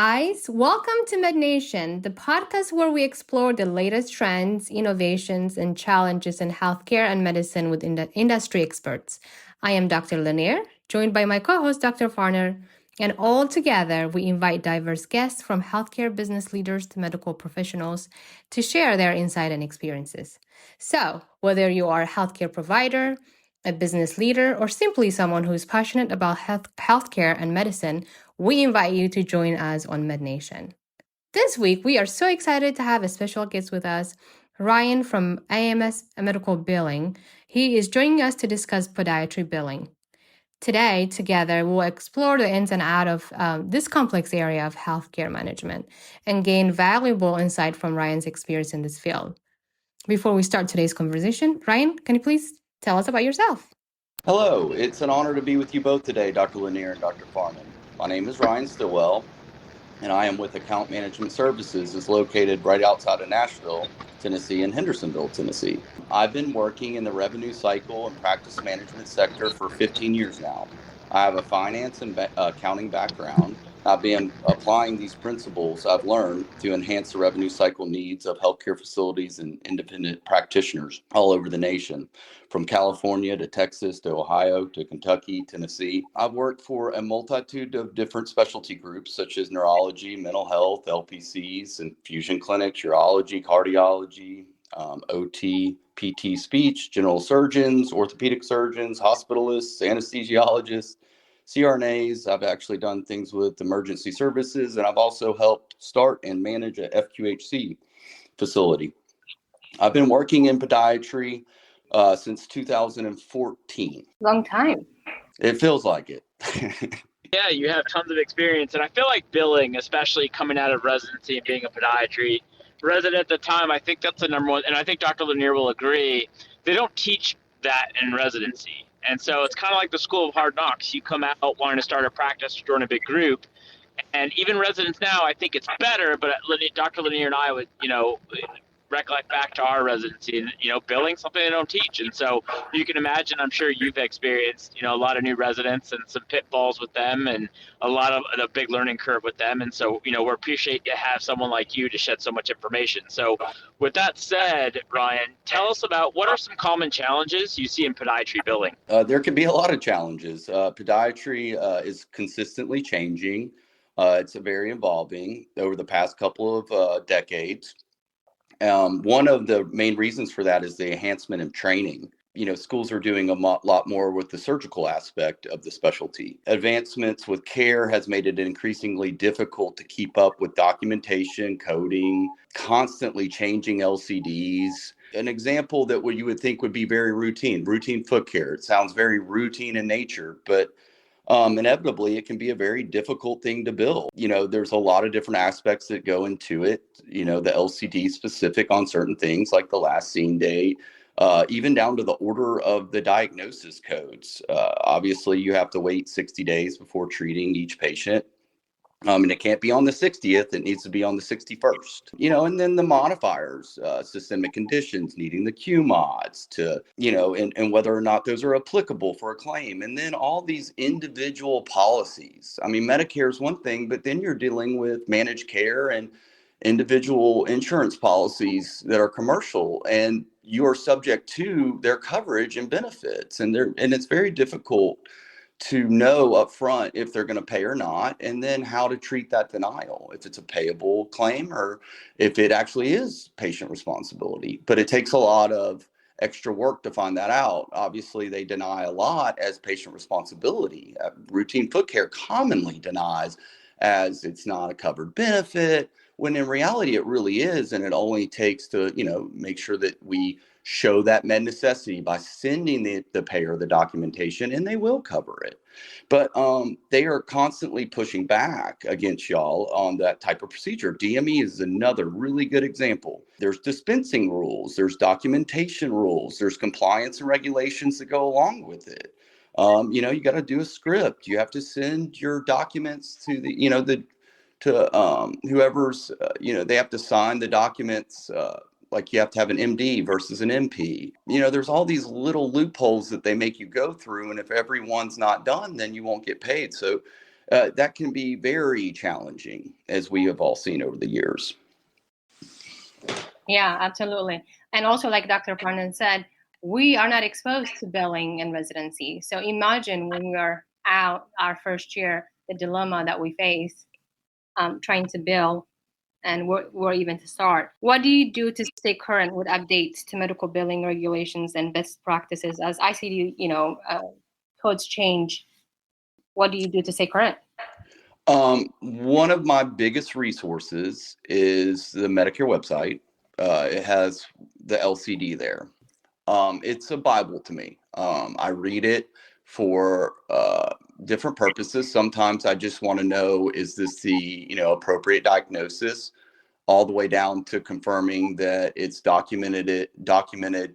guys, welcome to MedNation, the podcast where we explore the latest trends, innovations, and challenges in healthcare and medicine with industry experts. I am Dr. Lanier, joined by my co-host Dr. Farnen, and all together we invite diverse guests from healthcare business leaders to medical professionals to share their insight and experiences. So, whether you are a healthcare provider, a business leader, or simply someone who is passionate about healthcare and medicine, we invite you to join us on MedNation. This week, we are so excited to have a special guest with us, Ryan from AMS Medical Billing. He is joining us to discuss podiatry billing. Today, together, we'll explore the ins and outs of this complex area of healthcare management and gain valuable insight from Ryan's experience in this field. Before we start today's conversation, Ryan, can you please tell us about yourself? Hello, it's an honor to be with you both today, Dr. Lanier and Dr. Farnen. My name is Ryan Stillwell, and I am with Account Management Services. It's located right outside of Nashville, Tennessee, and Hendersonville, Tennessee. I've been working in the revenue cycle and practice management sector for 15 years now. I have a finance and accounting background. I've been applying these principles I've learned to enhance the revenue cycle needs of healthcare facilities and independent practitioners all over the nation, from California to Texas to Ohio to Kentucky, Tennessee. I've worked for a multitude of different specialty groups such as neurology, mental health, LPCs, infusion clinics, urology, cardiology, OT, PT, speech, general surgeons, orthopedic surgeons, hospitalists, anesthesiologists, CRNAs. I've actually done things with emergency services, and I've also helped start and manage a FQHC facility. I've been working in podiatry since 2014. Long time. It feels like it. Yeah, you have tons of experience, and I feel like billing, especially coming out of residency and being a podiatry resident at the time, I think that's the number one, and I think Dr. Lanier will agree, they don't teach that in residency. And so it's kind of like the school of hard knocks. You come out wanting to start a practice, join a big group, and even residents now, I think it's better, but Dr. Lanier and I would, recollect back to our residency and, billing, something they don't teach. And so you can imagine, I'm sure you've experienced, a lot of new residents and some pitfalls with them and a lot of the big learning curve with them. And so, we appreciate to have someone like you to shed so much information. So with that said, Ryan, tell us about what are some common challenges you see in podiatry billing? There can be a lot of challenges. Podiatry is consistently changing. It's very evolving over the past couple of decades. One of the main reasons for that is the enhancement in training. Schools are doing a lot more with the surgical aspect of the specialty. Advancements with care has made it increasingly difficult to keep up with documentation, coding, constantly changing LCDs. An example that you would think would be very routine foot care. It sounds very routine in nature, but inevitably, it can be a very difficult thing to bill. There's a lot of different aspects that go into it. The LCD specific on certain things like the last seen date, even down to the order of the diagnosis codes. Obviously, you have to wait 60 days before treating each patient. And it can't be on the 60th, it needs to be on the 61st. And then the modifiers, systemic conditions, needing the Q mods to, and whether or not those are applicable for a claim. And then all these individual policies. Medicare is one thing, but then you're dealing with managed care and individual insurance policies that are commercial, and you are subject to their coverage and benefits. And it's very difficult to know upfront if they're going to pay or not, and then how to treat that denial, if it's a payable claim or if it actually is patient responsibility. But it takes a lot of extra work to find that out. Obviously, they deny a lot as patient responsibility. Routine foot care commonly denies as it's not a covered benefit, when in reality it really is, and it only takes to make sure that we show that med necessity by sending the payer the documentation, and they will cover it. But they are constantly pushing back against y'all on that type of procedure. DME is another really good example. There's dispensing rules, there's documentation rules, there's compliance and regulations that go along with it. You got to do a script. You have to send your documents to whoever's, they have to sign the documents. Like you have to have an MD versus an MP. There's all these little loopholes that they make you go through. And if everyone's not done, then you won't get paid. So that can be very challenging, as we have all seen over the years. Yeah, absolutely. And also, like Dr. Farnen said, we are not exposed to billing in residency. So imagine when we are out our first year, the dilemma that we face trying to bill and where even to start. What do you do to stay current with updates to medical billing regulations and best practices as ICD, codes change? What do you do to stay current? One of my biggest resources is the Medicare website. It has the LCD there. It's a Bible to me. I read it for different purposes. Sometimes I just want to know, is this the appropriate diagnosis, all the way down to confirming that it's documented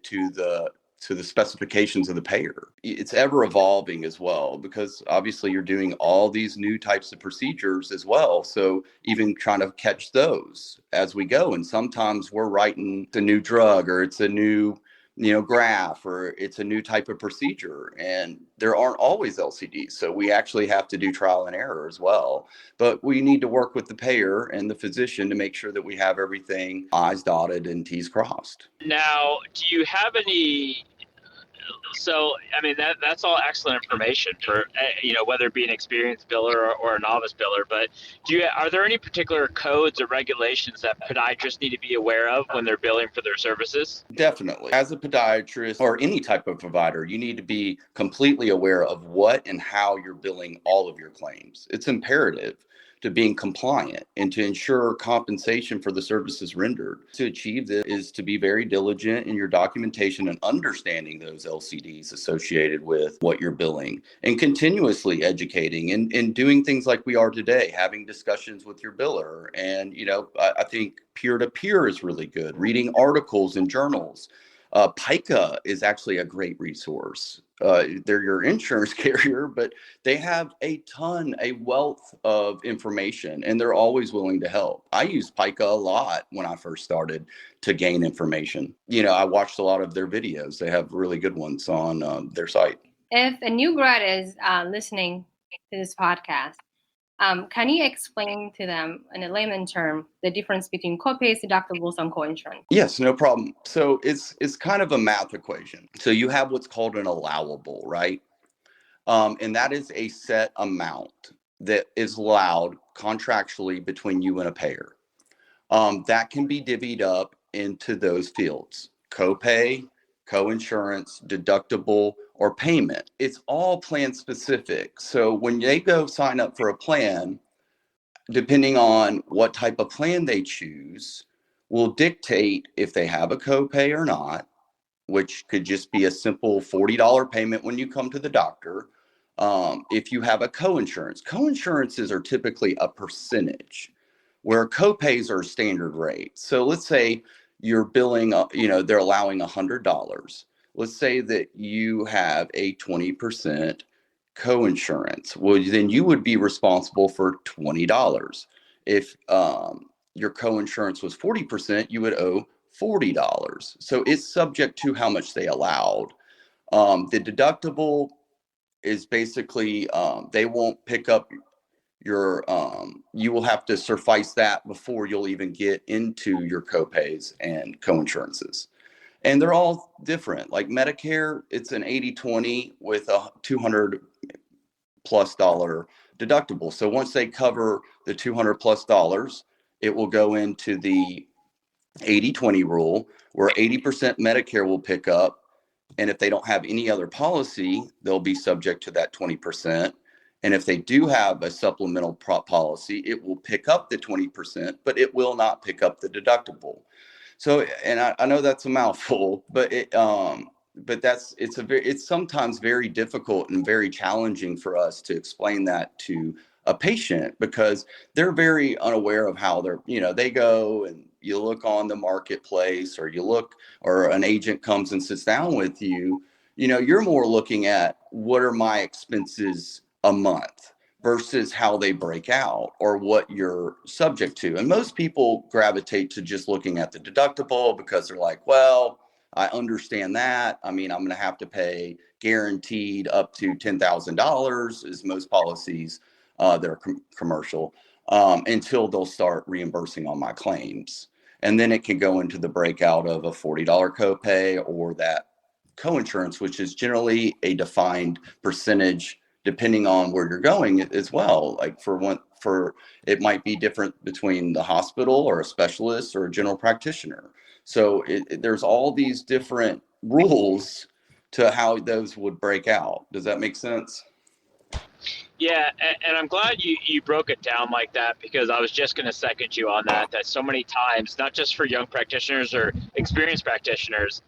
to the specifications of the payer. It's ever evolving as well, because obviously you're doing all these new types of procedures as well. So even trying to catch those as we go. And sometimes we're writing a new drug, or it's a new graph, or it's a new type of procedure, and there aren't always LCDs. So we actually have to do trial and error as well. But we need to work with the payer and the physician to make sure that we have everything I's dotted and T's crossed. Now, do you have any? So, I mean, that's all excellent information for, whether it be an experienced biller or a novice biller. But are there any particular codes or regulations that podiatrists need to be aware of when they're billing for their services? Definitely. As a podiatrist or any type of provider, you need to be completely aware of what and how you're billing all of your claims. It's imperative to being compliant and to ensure compensation for the services rendered. To achieve this is to be very diligent in your documentation and understanding those LCDs associated with what you're billing, and continuously educating and doing things like we are today, having discussions with your biller. And, I think peer-to-peer is really good, reading articles in journals. PICA is actually a great resource. They're your insurance carrier, but they have a wealth of information, and they're always willing to help. I used PICA a lot when I first started to gain information. I watched a lot of their videos. They have really good ones on their site. If a new grad is listening to this podcast, can you explain to them in a layman term the difference between copays, deductibles, and coinsurance? Yes, no problem. So it's kind of a math equation. So you have what's called an allowable, right? And that is a set amount that is allowed contractually between you and a payer. That can be divvied up into those fields: copay, coinsurance, deductible, or payment. It's all plan specific. So when they go sign up for a plan, depending on what type of plan they choose, will dictate if they have a copay or not, which could just be a simple $40 payment when you come to the doctor. If you have a coinsurances are typically a percentage, where copays are standard rate. So let's say you're billing, they're allowing $100. Let's say that you have a 20% coinsurance. Well, then you would be responsible for $20. If your coinsurance was 40%, you would owe $40. So it's subject to how much they allowed. The deductible is basically they won't pick up your you will have to suffice that before you'll even get into your copays and coinsurances. And they're all different. Like Medicare, it's an 80-20 with a $200+ deductible. So once they cover the $200+, it will go into the 80-20 rule, where 80% Medicare will pick up. And if they don't have any other policy, they'll be subject to that 20%. And if they do have a supplemental policy, it will pick up the 20%, but it will not pick up the deductible. So, and I know that's a mouthful, but it's sometimes very difficult and very challenging for us to explain that to a patient, because they're very unaware of how they go, and you look on the marketplace, or an agent comes and sits down with you, you're more looking at what are my expenses a month versus how they break out or what you're subject to. And most people gravitate to just looking at the deductible because they're like, well, I understand that. I mean, I'm going to have to pay guaranteed up to $10,000, as most policies that are commercial, until they'll start reimbursing on my claims. And then it can go into the breakout of a $40 copay or that coinsurance, which is generally a defined percentage depending on where you're going as well. Like it might be different between the hospital or a specialist or a general practitioner. So there's all these different rules to how those would break out. Does that make sense? Yeah, and I'm glad you broke it down like that, because I was just going to second you on that so many times, not just for young practitioners or experienced practitioners,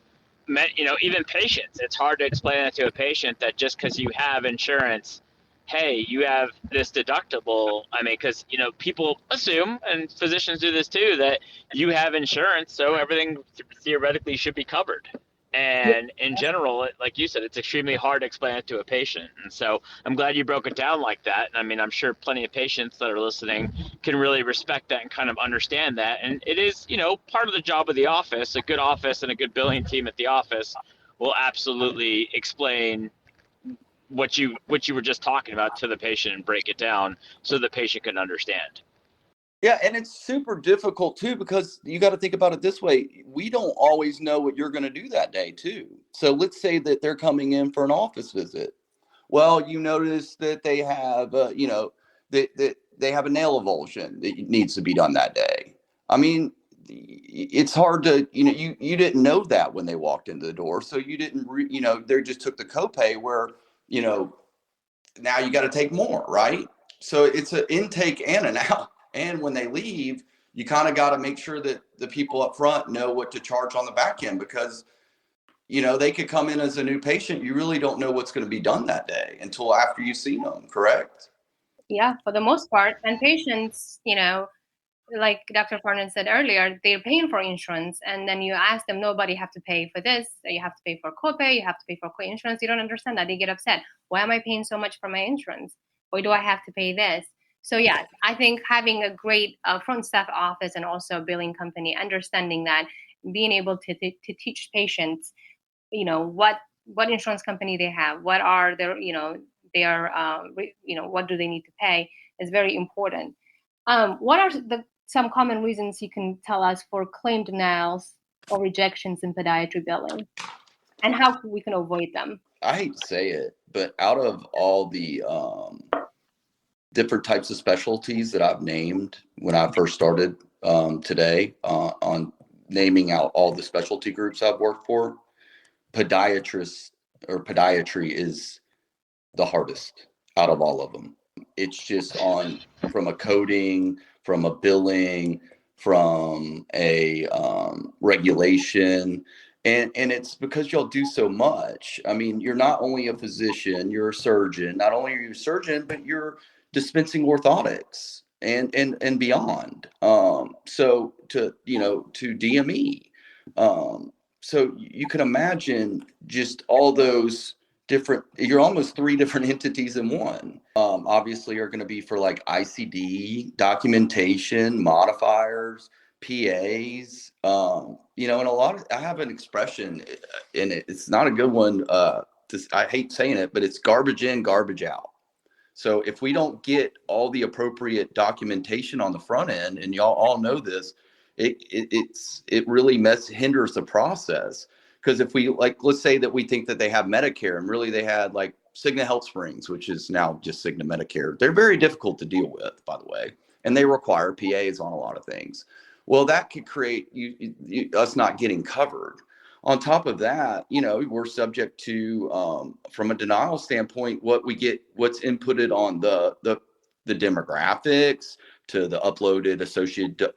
even patients, it's hard to explain that to a patient that just because you have insurance, hey, you have this deductible. I mean, because, people assume, and physicians do this too, that you have insurance, so everything theoretically should be covered. And in general, like you said, it's extremely hard to explain it to a patient. And so I'm glad you broke it down like that. And I mean, I'm sure plenty of patients that are listening can really respect that and kind of understand that. And it is, part of the job of the office. A good office and a good billing team at the office will absolutely explain what you were just talking about to the patient and break it down so the patient can understand. Yeah, and it's super difficult too, because you got to think about it this way. We don't always know what you're going to do that day too. So let's say that they're coming in for an office visit. Well, you notice that they have, they have a nail avulsion that needs to be done that day. I mean, it's hard to, you didn't know that when they walked into the door. So you didn't, they just took the copay where, now you got to take more, right? So it's an intake and an out. And when they leave, you kind of got to make sure that the people up front know what to charge on the back end, because, they could come in as a new patient. You really don't know what's going to be done that day until after you've seen them, correct? Yeah, for the most part. And patients, like Dr. Farnen said earlier, they're paying for insurance. And then you ask them, nobody have to pay for this. You have to pay for copay. You have to pay for co-insurance. You don't understand that. They get upset. Why am I paying so much for my insurance? Why do I have to pay this? So yeah, I think having a great front staff office and also a billing company, understanding that, being able to teach patients, what insurance company they have, what are their, what do they need to pay, is very important. What are some common reasons you can tell us for claim denials or rejections in podiatry billing, and how we can avoid them? I hate to say it, but out of all the different types of specialties that I've named when I first started today on naming out all the specialty groups I've worked for, podiatrists or podiatry is the hardest out of all of them. It's just from a coding, from a billing, from a regulation. And it's because y'all do so much. I mean, you're not only a physician, you're a surgeon. Not only are you a surgeon, but you're dispensing orthotics and beyond. So to DME. So you can imagine just all those you're almost three different entities in one. Obviously are going to be for like ICD, documentation, modifiers, PAs, and I have an expression in it. It's not a good one. I hate saying it, but it's garbage in, garbage out. So if we don't get all the appropriate documentation on the front end, and y'all all know this, it really hinders the process. Because if we let's say that we think that they have Medicare and really they had like Cigna Health Springs, which is now just Cigna Medicare. They're very difficult to deal with, by the way, and they require PAs on a lot of things. Well, that could create us not getting covered. On top of that, we're subject to, from a denial standpoint, what's inputted on the demographics to the uploaded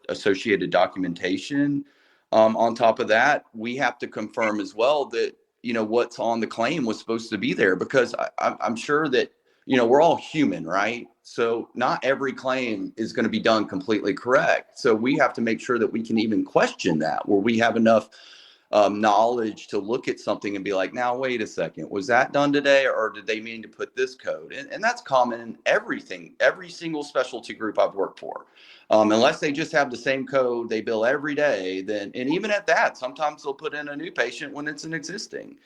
associated documentation. On top of that, we have to confirm as well that, what's on the claim was supposed to be there, because I'm sure that, we're all human, right? So not every claim is going to be done completely correct. So we have to make sure that we can even question that, where we have enough knowledge to look at something and be like, now, wait a second, was that done today, or did they mean to put this code? And that's common in every single specialty group I've worked for. Unless they just have the same code they bill every day, and even at that, sometimes they'll put in a new patient when it's an existing.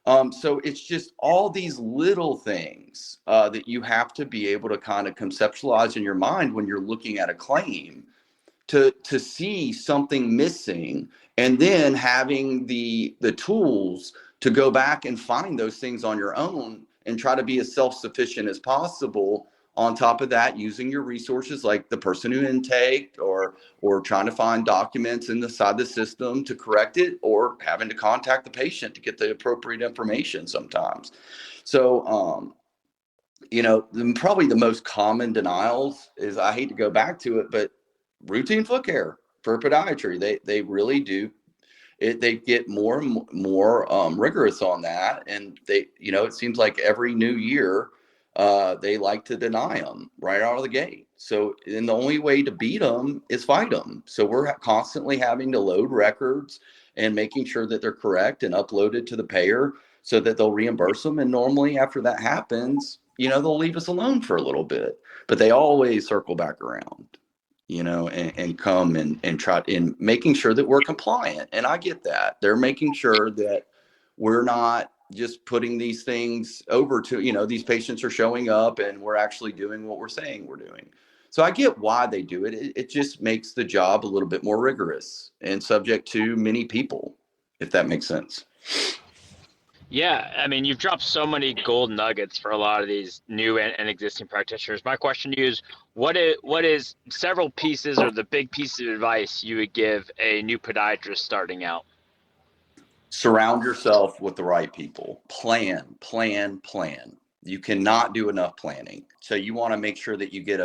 So it's just all these little things that you have to be able to kind of conceptualize in your mind when you're looking at a claim to see something missing, and then having the tools to go back and find those things on your own and try to be as self-sufficient as possible. On top of that, using your resources like the person who intaked, or trying to find documents inside the system to correct it, or having to contact the patient to get the appropriate information sometimes. So probably the most common denials is, I hate to go back to it, but routine foot care for podiatry. They really do it. They get more and more rigorous on that, and it seems like every new year they like to deny them right out of the gate. So, and the only way to beat them is fight them. So we're constantly having to load records and making sure that they're correct and uploaded to the payer so that they'll reimburse them. And normally after that happens, they'll leave us alone for a little bit, but they always circle back around, and come and try in making sure that we're compliant. And I get that. They're making sure that we're not just putting these things over to, these patients are showing up and we're actually doing what we're saying we're doing. So I get why they do it. It just makes the job a little bit more rigorous and subject to many people, if that makes sense. Yeah, I mean, you've dropped so many gold nuggets for a lot of these new and existing practitioners. My question to you is, what is several pieces or the big piece of advice you would give a new podiatrist starting out? Surround yourself with the right people. Plan. You cannot do enough planning. So you want to make sure that you get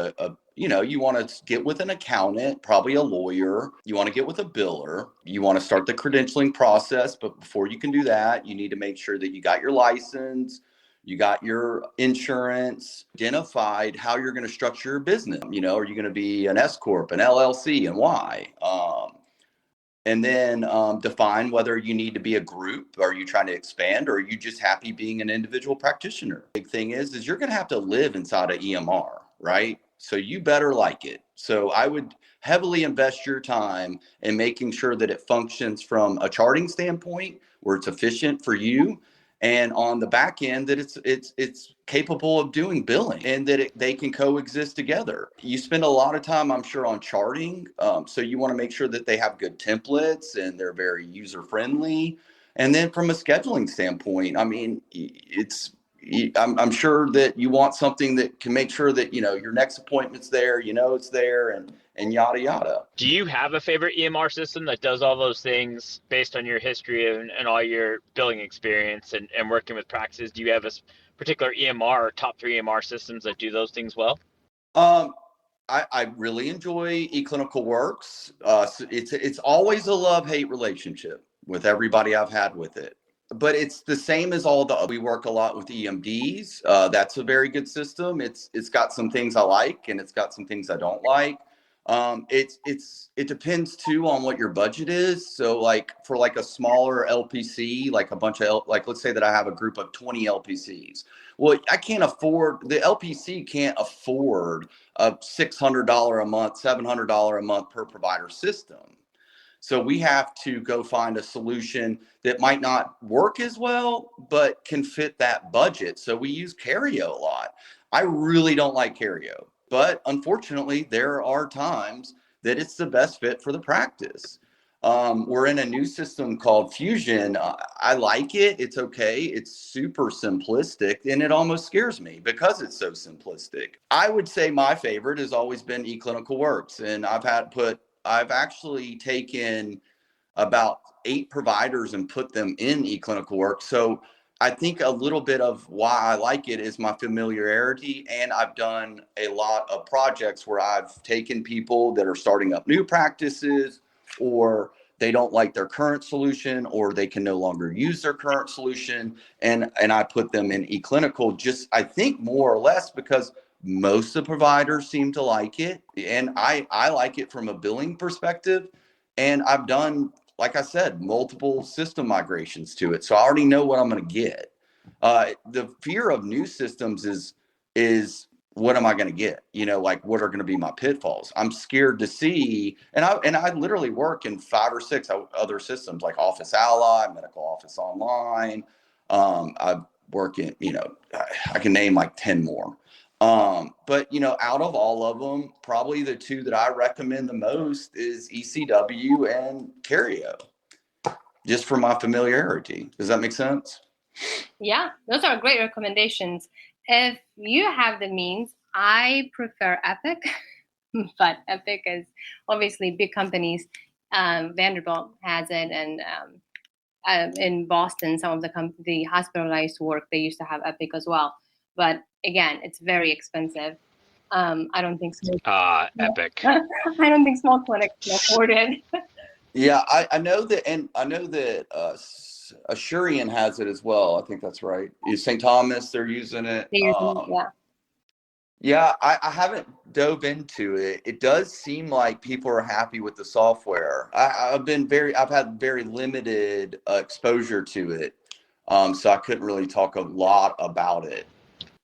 you want to get with an accountant, probably a lawyer. You want to get with a biller. You want to start the credentialing process. But before you can do that, you need to make sure that you got your license, you got your insurance, identified how you're going to structure your business. Are you going to be an S Corp, an LLC, and why? And then define whether you need to be a group. Are you trying to expand, or are you just happy being an individual practitioner? Big thing is you're going to have to live inside of EMR, right? So you better like it. So I would heavily invest your time in making sure that it functions from a charting standpoint, where it's efficient for you, and on the back end that it's capable of doing billing, and that they can coexist together. You spend a lot of time, I'm sure, on charting, so you want to make sure that they have good templates and they're very user friendly. And then from a scheduling standpoint, I mean, I'm sure that you want something that can make sure that your next appointment's there, it's there, and yada yada. Do you have a favorite EMR system that does all those things based on your history and all your billing experience and working with practices? Do you have a particular EMR or top 3 EMR systems that do those things well? I really enjoy eClinicalWorks. It's always a love-hate relationship with everybody I've had with it. But it's the same as we work a lot with EMDs. That's a very good system. It's got some things I like, and it's got some things I don't like. It depends too on what your budget is. So like for like a smaller LPC, like a bunch of let's say that I have a group of 20 LPCs. Well, the LPC can't afford a $600 a month, $700 a month per provider system. So we have to go find a solution that might not work as well, but can fit that budget. So we use Cario a lot. I really don't like Cario, but unfortunately, there are times that it's the best fit for the practice. We're in a new system called Fusion. I like it. It's okay. It's super simplistic, and it almost scares me because it's so simplistic. I would say my favorite has always been eClinicalWorks, and I've actually taken about 8 providers and put them in eClinicalWorks. So I think a little bit of why I like it is my familiarity, and I've done a lot of projects where I've taken people that are starting up new practices, or they don't like their current solution, or they can no longer use their current solution, and I put them in eClinical, just I think more or less because most of the providers seem to like it, and I like it from a billing perspective. And I've done, like I said, multiple system migrations to it, so I already know what I'm going to get. The fear of new systems is what am I going to get? Like what are going to be my pitfalls? I'm scared to see, and I literally work in 5 or 6 other systems like Office Ally, Medical Office Online, I work in, I can name like 10 more. But out of all of them, probably the two that I recommend the most is ECW and Cardio, just for my familiarity. Does that make sense? Yeah, those are great recommendations. If you have the means, I prefer Epic, but Epic is obviously big companies. Vanderbilt has it, and in Boston, some of the hospitalized work, they used to have Epic as well. But again, it's very expensive. I don't think Epic. I don't think small clinics can afford it. Yeah, I know that, and I know that Assurian has it as well. I think that's right. St. Thomas, they're using it. Yeah. Yeah, I haven't dove into it. It does seem like people are happy with the software. I've had very limited exposure to it, so I couldn't really talk a lot about it.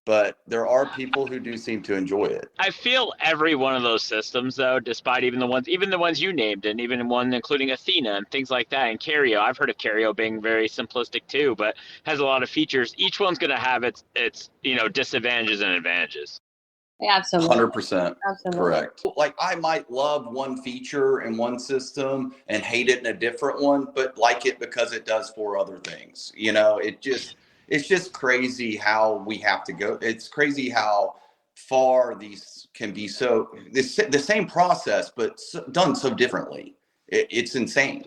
But there are people who do seem to enjoy it. I feel every one of those systems, though, despite even the ones you named, and even one including Athena and things like that, and Carrio. I've heard of Carrio being very simplistic too, but has a lot of features. Each one's going to have its disadvantages and advantages. Yeah, absolutely. 100% Absolutely. correct. Like, I might love one feature in one system and hate it in a different one, but like it because it does 4 other things. It's just crazy how we have to go. It's crazy how far these can be the same process, but done so differently. It's insane.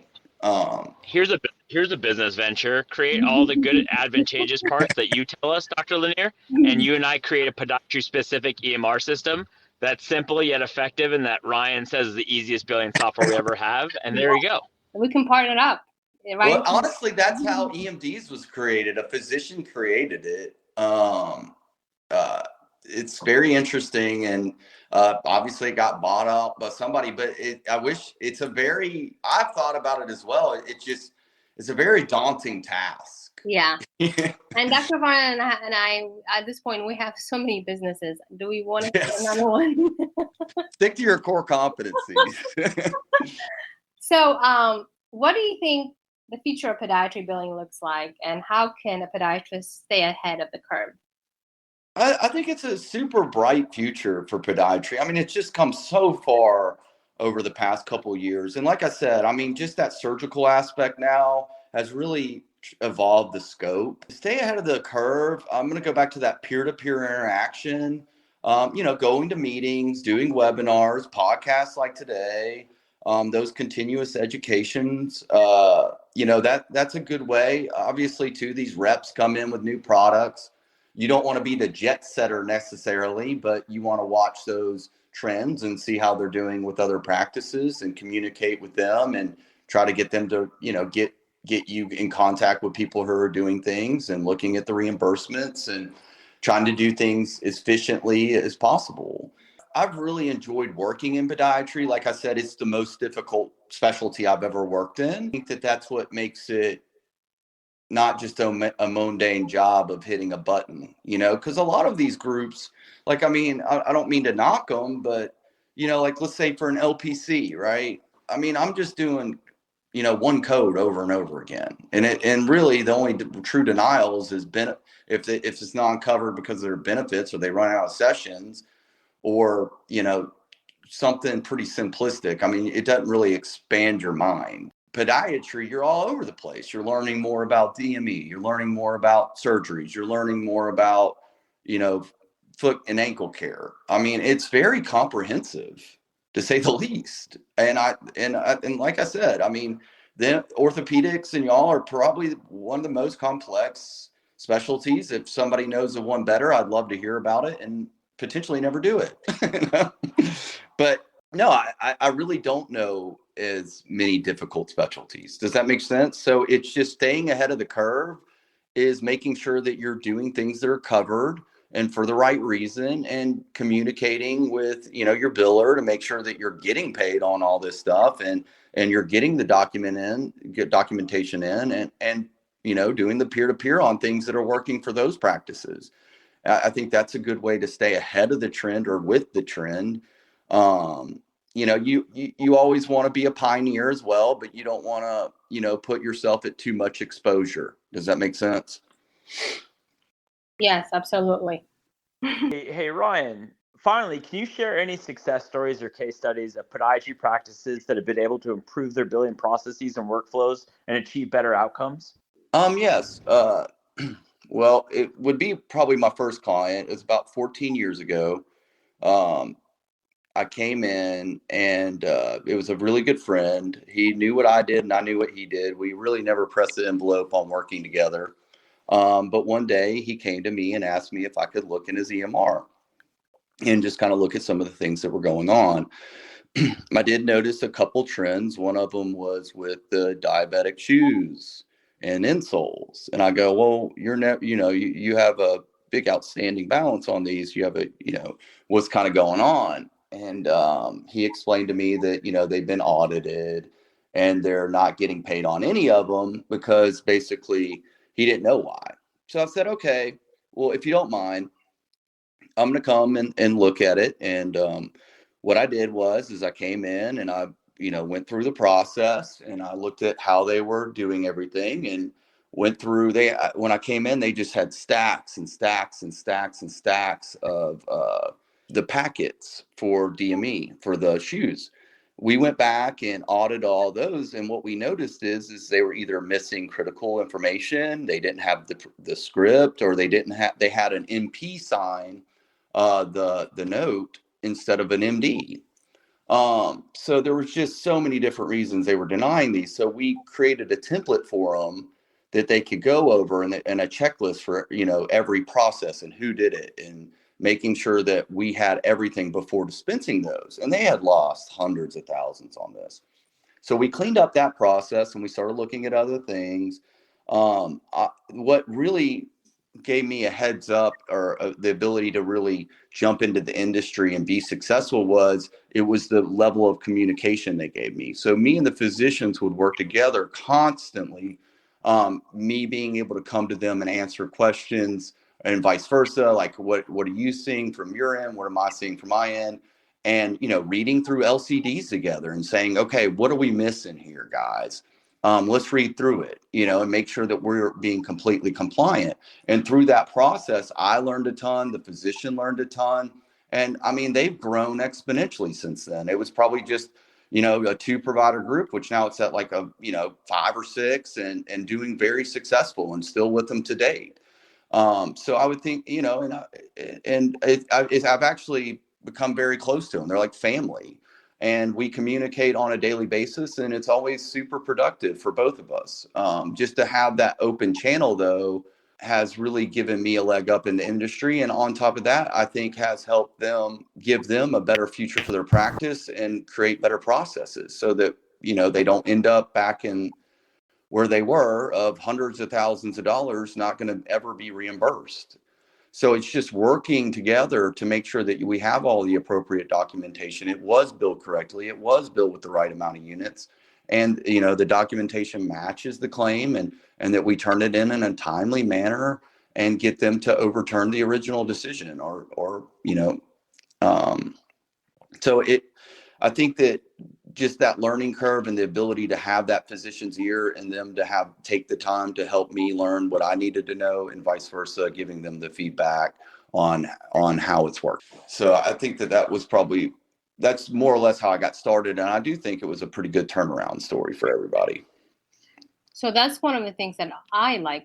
Here's a business venture. Create all the good advantageous parts that you tell us, Dr. Lanier, and you and I create a podiatry specific EMR system that's simple yet effective, and that Ryan says is the easiest billing software we ever have. And there you go. We can partner up. Right? Well, honestly, that's how EMDs was created. A physician created it. It's very interesting, and obviously it got bought out by somebody, but I've thought about it as well. It's a very daunting task. Yeah. And Dr. Farnen and I, at this point, we have so many businesses. Do we want to do another one? Stick to your core competencies. So, what do you think the future of podiatry billing looks like, and how can a podiatrist stay ahead of the curve? I think it's a super bright future for podiatry. I mean, it's just come so far over the past couple of years. And like I said, I mean, just that surgical aspect now has really evolved the scope. Stay ahead of the curve. I'm going to go back to that peer-to-peer interaction, going to meetings, doing webinars, podcasts like today, those continuous educations, that's a good way. Obviously, too, these reps come in with new products. You don't want to be the jet setter necessarily, but you want to watch those trends and see how they're doing with other practices and communicate with them and try to get them to, get you in contact with people who are doing things and looking at the reimbursements and trying to do things as efficiently as possible. I've really enjoyed working in podiatry. Like I said, it's the most difficult specialty I've ever worked in. I think that's what makes it not just a mundane job of hitting a button, because a lot of these groups, I don't mean to knock them, but, let's say for an LPC, right? I mean, I'm just doing, one code over and over again. And really the only true denials is if it's non-covered because of their benefits or they run out of sessions or, something pretty simplistic. I mean, it doesn't really expand your mind. Podiatry, you're all over the place. You're learning more about DME. You're learning more about surgeries. You're learning more about, foot and ankle care. I mean, it's very comprehensive, to say the least. And like I said, I mean, the orthopedics and y'all are probably one of the most complex specialties. If somebody knows of one better, I'd love to hear about it and potentially never do it. But no, I really don't know as many difficult specialties. Does that make sense? So it's just staying ahead of the curve is making sure that you're doing things that are covered and for the right reason and communicating with, your biller to make sure that you're getting paid on all this stuff and you're getting the documentation in and doing the peer-to-peer on things that are working for those practices. I think that's a good way to stay ahead of the trend or with the trend. You always want to be a pioneer as well, but you don't want to, put yourself at too much exposure. Does that make sense? Yes, absolutely. Hey, Ryan, finally, can you share any success stories or case studies of podiatry practices that have been able to improve their billing processes and workflows and achieve better outcomes? Yes. Well, it would be probably my first client. It was about 14 years ago. Um, I came in and it was a really good friend. He knew what I did and I knew what he did. We really never pressed the envelope on working together. But one day he came to me and asked me if I could look in his EMR and just kind of look at some of the things that were going on. I did notice a couple trends. One of them was with the diabetic shoes and insoles. And I go, well, you have a big outstanding balance on these. You have what's kind of going on. And he explained to me that, they've been audited and they're not getting paid on any of them because basically he didn't know why. So I said, okay, well, if you don't mind, I'm going to come and look at it. And what I did is I came in and I, went through the process and I looked at how they were doing everything and went through. When I came in, they just had stacks and stacks and stacks and stacks of the packets for DME for the shoes. We went back and audited all those, and what we noticed is they were either missing critical information, they didn't have the script, or they had an MP sign the note instead of an MD. So there was just so many different reasons they were denying these. So we created a template for them that they could go over and a checklist for, every process and who did it and making sure that we had everything before dispensing those. And they had lost hundreds of thousands on this. So we cleaned up that process and we started looking at other things. What really gave me a heads up or the ability to really jump into the industry and be successful was the level of communication they gave me. So me and the physicians would work together constantly. Me being able to come to them and answer questions and vice versa. Like what are you seeing from your end? What am I seeing from my end? And, reading through LCDs together and saying, okay, what are we missing here, guys? Let's read through it, and make sure that we're being completely compliant. And through that process, I learned a ton. The physician learned a ton. And I mean, they've grown exponentially since then. It was probably just, a 2 provider group, which now it's at like a, 5 or 6 and doing very successful and still with them to date. So I would think, I've actually become very close to them. They're like family. And we communicate on a daily basis, and it's always super productive for both of us. Just to have that open channel, though, has really given me a leg up in the industry. And on top of that, I think has helped give them a better future for their practice and create better processes so that, they don't end up back in where they were of hundreds of thousands of dollars not going to ever be reimbursed. So it's just working together to make sure that we have all the appropriate documentation. It was billed correctly. It was billed with the right amount of units. And, the documentation matches the claim and that we turn it in a timely manner and get them to overturn the original decision so I think that just that learning curve and the ability to have that physician's ear and them to take the time to help me learn what I needed to know and vice versa, giving them the feedback on how it's worked. So I think that's more or less how I got started. And I do think it was a pretty good turnaround story for everybody. So that's one of the things that I like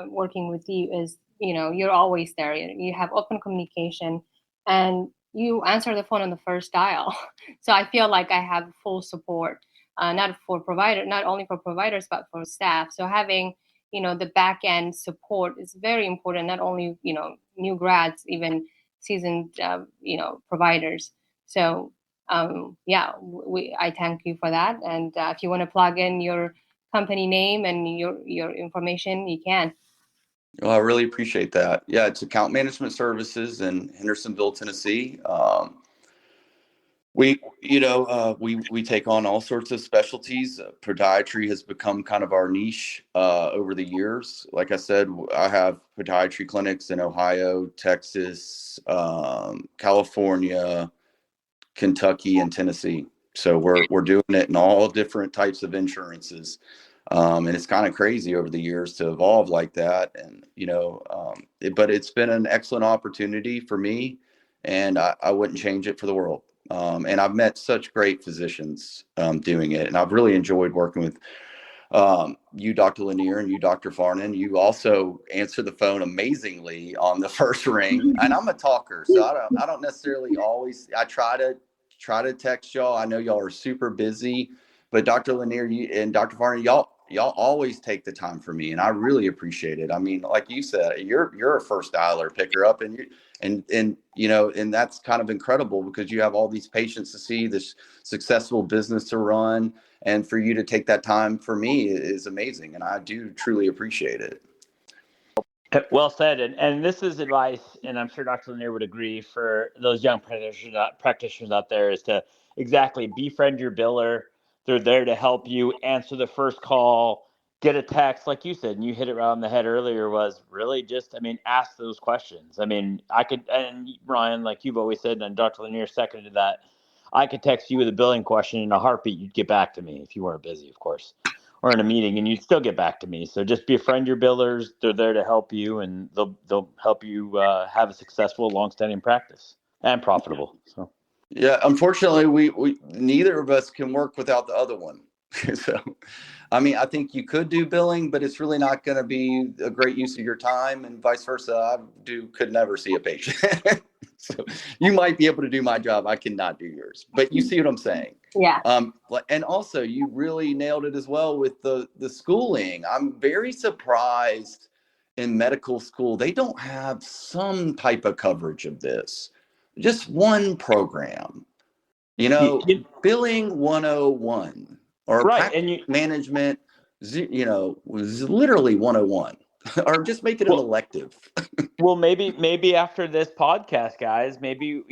working with you is, you're always there. You have open communication and you answer the phone on the first dial. So I feel like I have full support, not only for providers, but for staff. So having, the back end support is very important, not only, new grads, even seasoned, providers. So I thank you for that. And if you want to plug in your company name and your information, you can. Well, I really appreciate that. Yeah, it's Account Management Services in Hendersonville, Tennessee. We take on all sorts of specialties. Podiatry has become kind of our niche over the years. Like I said, I have podiatry clinics in Ohio, Texas, California, Kentucky, and Tennessee. So we're doing it in all different types of insurances. And it's kind of crazy over the years to evolve like that. And, but it's been an excellent opportunity for me, and I wouldn't change it for the world. And I've met such great physicians doing it. And I've really enjoyed working with you, Dr. Lanier, and you, Dr. Farnen. You also answer the phone amazingly on the first ring. And I'm a talker, so I don't necessarily always, I try to text y'all. I know y'all are super busy, but Dr. Lanier, you and Dr. Farnen, y'all always take the time for me, and I really appreciate it. I mean, like you said, you're a first dialer, picker up, and and that's kind of incredible because you have all these patients to see, this successful business to run, and for you to take that time for me is amazing, and I do truly appreciate it. Well said. And this is advice, and I'm sure Dr. Lanier would agree, for those young practitioners out there, is to exactly befriend your biller. They're there to help you answer the first call, get a text, like you said, and you hit it right on the head earlier, was really just, ask those questions. I could, and Ryan, like you've always said, and Dr. Lanier seconded that, I could text you with a billing question in a heartbeat. You'd get back to me if you weren't busy, of course, or in a meeting, and you'd still get back to me. So just befriend your billers. They're there to help you, and they'll help you have a successful, long-standing practice and profitable. So yeah, unfortunately, we neither of us can work without the other one. So, I think you could do billing, but it's really not going to be a great use of your time, and vice versa. Could never see a patient. So you might be able to do my job. I cannot do yours, but you see what I'm saying? Yeah. And also you really nailed it as well with the schooling. I'm very surprised in medical school, they don't have some type of coverage of this. Just one program, billing 101 or right, practice management, was literally 101. Or just make it an elective. Well, maybe after this podcast, guys, maybe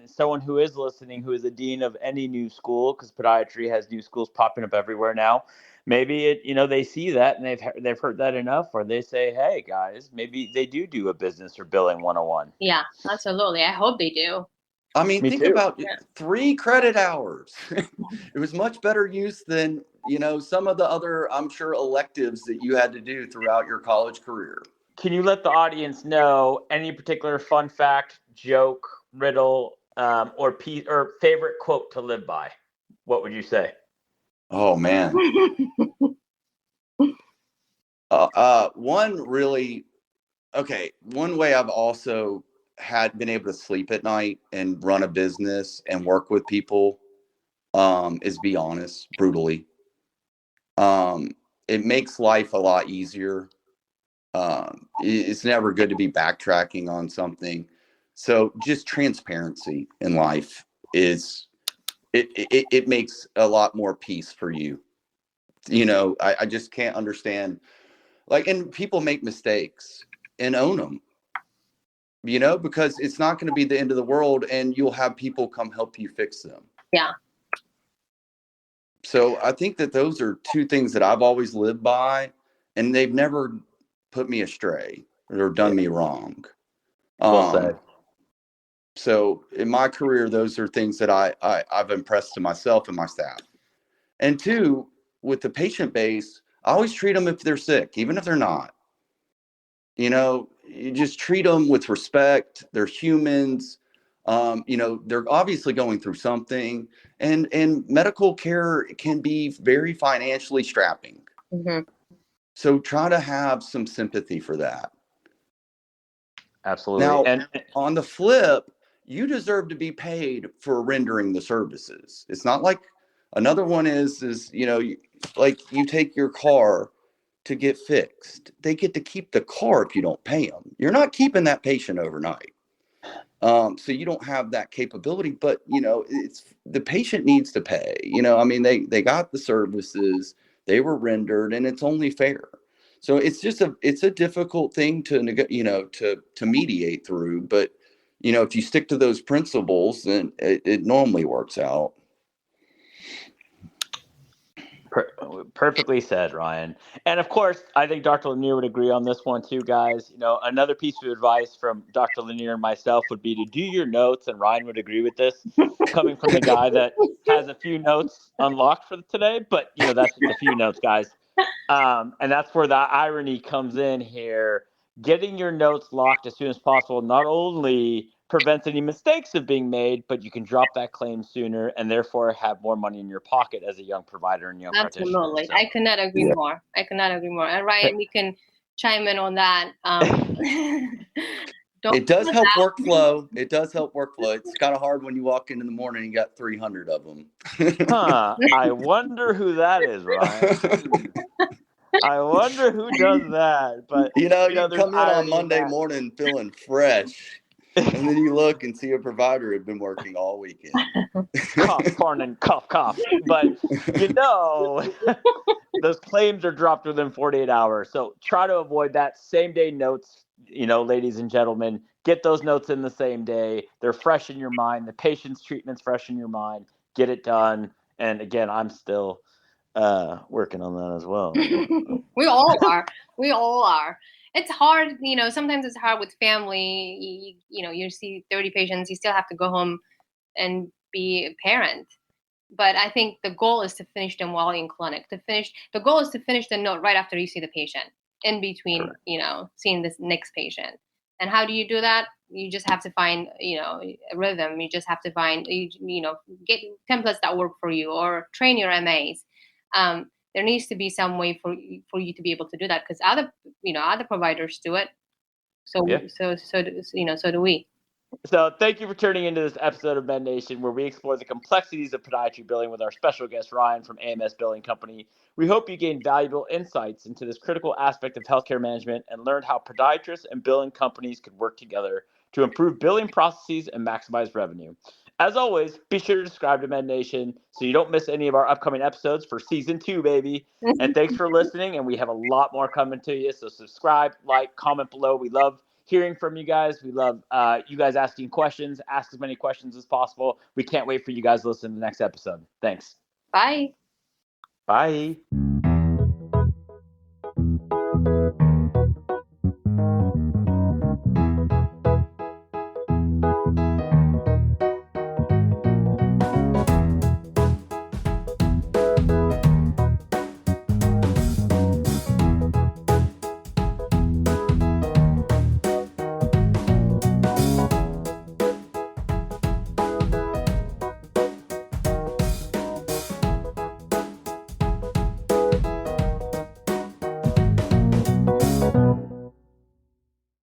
someone who is listening, who is a dean of any new school, because podiatry has new schools popping up everywhere now. Maybe they see that and they've heard that enough, or they say, hey guys, maybe they do a business or billing 101. Yeah, absolutely. I hope they do. Think about 3 credit hours. It was much better use than, some of the other, I'm sure, electives that you had to do throughout your college career. Can you let the audience know any particular fun fact, joke, riddle, or favorite quote to live by? What would you say? Oh, man. One way I've also been able to sleep at night and run a business and work with people is be honest, brutally. It makes life a lot easier. It's never good to be backtracking on something. So just transparency in life it makes a lot more peace for you. I just can't understand, and people make mistakes and own them, because it's not going to be the end of the world, and you'll have people come help you fix them. Yeah. So I think that those are 2 things that I've always lived by, and they've never put me astray or done me wrong. Well said. So in my career, those are things that I've impressed to myself and my staff. And 2, with the patient base, I always treat them if they're sick, even if they're not. You just treat them with respect. They're humans. They're obviously going through something, and medical care can be very financially strapping. Mm-hmm. So try to have some sympathy for that. Absolutely. Now, and on the flip, you deserve to be paid for rendering the services. It's not like another one is like you take your car to get fixed. They get to keep the car if you don't pay them. You're not keeping that patient overnight. So you don't have that capability, but it's the patient needs to pay. They got the services, they were rendered, and it's only fair. So it's a difficult thing to mediate through, but if you stick to those principles, then it normally works out. Perfectly said, Ryan. And of course, I think Dr. Lanier would agree on this one too, guys. Another piece of advice from Dr. Lanier and myself would be to do your notes, and Ryan would agree with this, coming from the guy that has a few notes unlocked for today. But that's just a few notes, guys. And that's where the irony comes in here. Getting your notes locked as soon as possible not only prevents any mistakes of being made, but you can drop that claim sooner and therefore have more money in your pocket as a young provider and young practitioner. Absolutely. I could not agree more. I could not agree more. And Ryan, we can chime in on that. It does help workflow. It does help workflow. It's kind of hard when you walk in the morning and you got 300 of them. I wonder who that is, Ryan. I wonder who does that. But you come in on Monday morning feeling fresh, and then you look and see a provider had been working all weekend. Cough, Farnen, cough, cough. But those claims are dropped within 48 hours. So try to avoid that. Same day notes, ladies and gentlemen, get those notes in the same day. They're fresh in your mind. The patient's treatment's fresh in your mind. Get it done. And again, I'm still working on that as well. We all are. We all are. It's hard, sometimes it's hard with family. You see 30 patients, you still have to go home and be a parent. But I think the goal is to finish them while in clinic. The goal is to finish the note right after you see the patient, in between, seeing this next patient. And how do you do that? You just have to find, a rhythm. You just have to find, get templates that work for you, or train your MAs. There needs to be some way for you to be able to do that, because other providers do it. So so do we. So thank you for tuning into this episode of Med Nation, where we explore the complexities of podiatry billing with our special guest, Ryan from AMS Billing Company. We hope you gained valuable insights into this critical aspect of healthcare management and learned how podiatrists and billing companies could work together to improve billing processes and maximize revenue. As always, be sure to subscribe to Med Nation so you don't miss any of our upcoming episodes for season 2, baby. And thanks for listening, and we have a lot more coming to you. So subscribe, like, comment below. We love hearing from you guys. We love you guys asking questions. Ask as many questions as possible. We can't wait for you guys to listen to the next episode. Thanks. Bye. Bye.